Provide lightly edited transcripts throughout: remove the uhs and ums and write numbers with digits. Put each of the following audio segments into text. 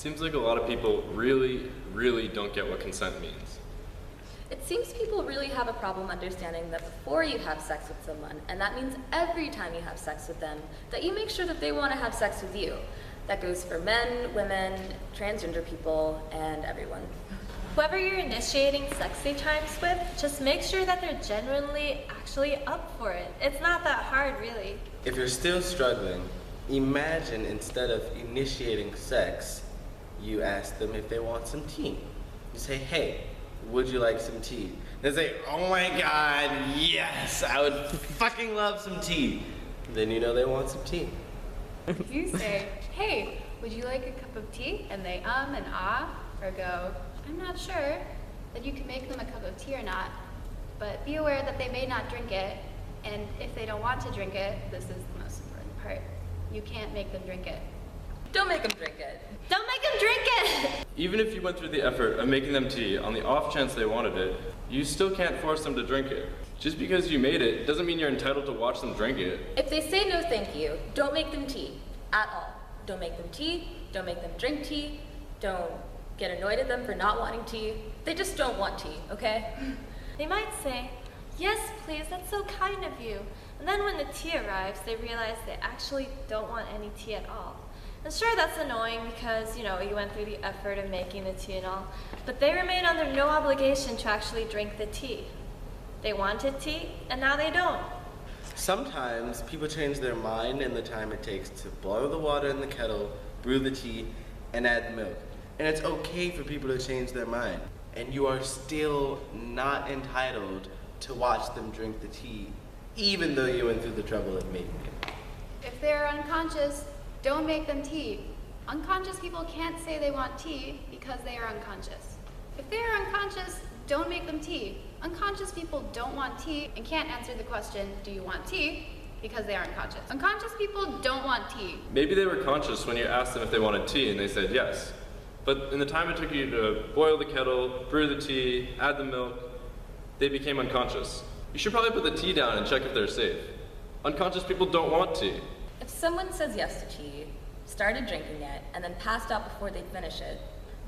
Seems like a lot of people really don't get what consent means. It seems people really have a problem understanding that before you have sex with someone, and that means every time you have sex with them, that you make sure that they want to have sex with you. That goes for men, women, transgender people, and everyone. Whoever you're initiating sexy times with, just make sure that they're genuinely actually up for it. It's not that hard, really. If you're still struggling, imagine instead of initiating sex, you ask them if they want some tea. You say, hey, would you like some tea? They say, oh my God, yes, I would fucking love some tea. Then you know they want some tea. If you say, hey, would you like a cup of tea? And they and ah, or go, I'm not sure, then you can make them a cup of tea or not. But be aware that they may not drink it, and if they don't want to drink it, this is the most important part. You can't make them drink it. Don't make them drink it. Don't make them drink it! Even if you went through the effort of making them tea on the off chance they wanted it, you still can't force them to drink it. Just because you made it doesn't mean you're entitled to watch them drink it. If they say no thank you, don't make them tea at all. Don't make them tea, don't make them drink tea, don't get annoyed at them for not wanting tea. They just don't want tea, okay? They might say, yes, please, that's so kind of you. And then when the tea arrives, they realize they actually don't want any tea at all. And sure, that's annoying because, you went through the effort of making the tea and all, but they remain under no obligation to actually drink the tea. They wanted tea, and now they don't. Sometimes people change their mind in the time it takes to boil the water in the kettle, brew the tea, and add the milk. And it's okay for people to change their mind. And you are still not entitled to watch them drink the tea, even though you went through the trouble of making it. If they're unconscious, don't make them tea. Unconscious people can't say they want tea because they are unconscious. If they are unconscious, don't make them tea. Unconscious people don't want tea and can't answer the question, do you want tea? Because they are unconscious. Unconscious people don't want tea. Maybe they were conscious when you asked them if they wanted tea and they said yes. But in the time it took you to boil the kettle, brew the tea, add the milk, they became unconscious. You should probably put the tea down and check if they're safe. Unconscious people don't want tea. If someone says yes to tea, started drinking it, and then passed out before they finish it,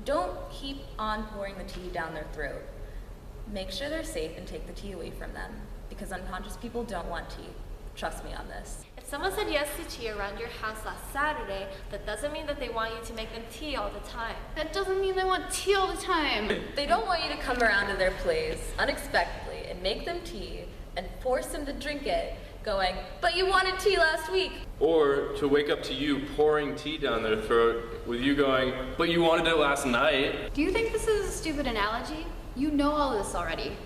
don't keep on pouring the tea down their throat. Make sure they're safe and take the tea away from them, because unconscious people don't want tea. Trust me on this. If someone said yes to tea around your house last Saturday, that doesn't mean that they want you to make them tea all the time. That doesn't mean they want tea all the time. They don't want you to come around to their place unexpectedly and make them tea and force them to drink it, going, but you wanted tea last week. Or to wake up to you pouring tea down their throat with you going, but you wanted it last night. Do you think this is a stupid analogy? You know all this already.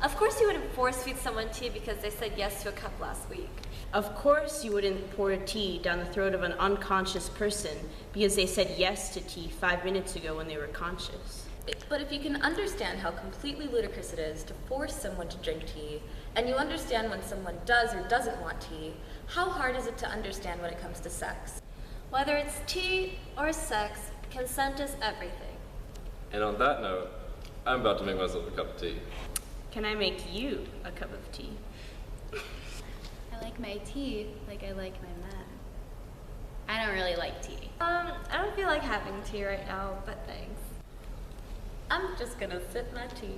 Of course you wouldn't force feed someone tea because they said yes to a cup last week. Of course you wouldn't pour tea down the throat of an unconscious person because they said yes to tea 5 minutes ago when they were conscious. But if you can understand how completely ludicrous it is to force someone to drink tea, and you understand when someone does or doesn't want tea, how hard is it to understand when it comes to sex? Whether it's tea or sex, consent is everything. And on that note, I'm about to make myself a cup of tea. Can I make you a cup of tea? I like my tea like I like my men. I don't really like tea. I don't feel like having tea right now, but thanks. I'm just gonna sip my tea.